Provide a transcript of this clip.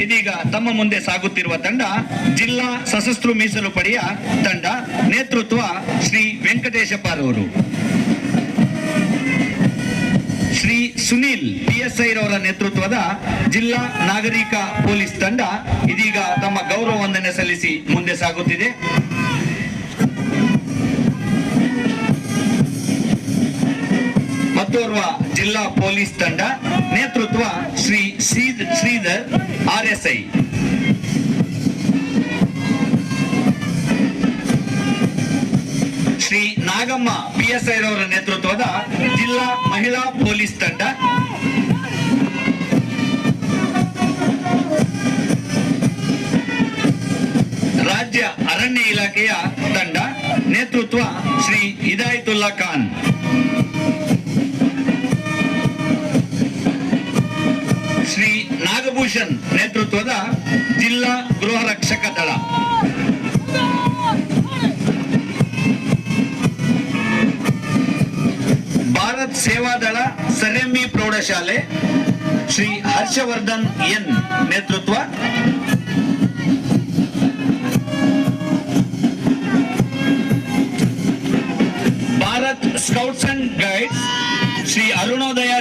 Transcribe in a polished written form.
ಇದೀಗ ತಮ್ಮ ಮುಂದೆ ಸಾಗುತ್ತಿರುವ ತಂಡ ಜಿಲ್ಲಾ ಸಶಸ್ತ್ರ ಮೀಸಲು ಪಡೆಯ ತಂಡ, ನೇತೃತ್ವ ಶ್ರೀ ವೆಂಕಟೇಶಪ್ಪರವರು. ಶ್ರೀ ಸುನೀಲ್ PSI ರವರ ನೇತೃತ್ವದ ಜಿಲ್ಲಾ ನಾಗರಿಕ ಪೊಲೀಸ್ ತಂಡ ಇದೀಗ ತಮ್ಮ ಗೌರವ ವಂದನೆ ಸಲ್ಲಿಸಿ ಮುಂದೆ ಸಾಗುತ್ತಿದೆ. ಮತ್ತೋರ್ವ ಜಿಲ್ಲಾ ಪೊಲೀಸ್ ತಂಡ, ನೇತೃತ್ವ ಶ್ರೀ ಶ್ರೀಧರ್ RSI. ಶ್ರೀ ನಾಗಮ್ಮ PSI ರವರ ನೇತೃತ್ವದ ಜಿಲ್ಲಾ ಮಹಿಳಾ ಪೊಲೀಸ್ ತಂಡ, ರಾಜ್ಯ ಅರಣ್ಯ ಇಲಾಖೆಯ ತಂಡ, ನೇತೃತ್ವ ಶ್ರೀ ಹಿದಾಯತುಲ್ಲಾ ಖಾನ್. ಶ್ರೀ ನಾಗಭೂಷಣ್ ನೇತೃತ್ವದ ಜಿಲ್ಲಾ ಗೃಹ ರಕ್ಷಕ ದಳ. ಭಾರತ್ ಸೇವಾದಳ ಸರೆಂಬಿ ಪ್ರೌಢಶಾಲೆ ಶ್ರೀ ಹರ್ಷವರ್ಧನ್ N ನೇತೃತ್ವ. Bharat scouts and guides Shri Arunodaya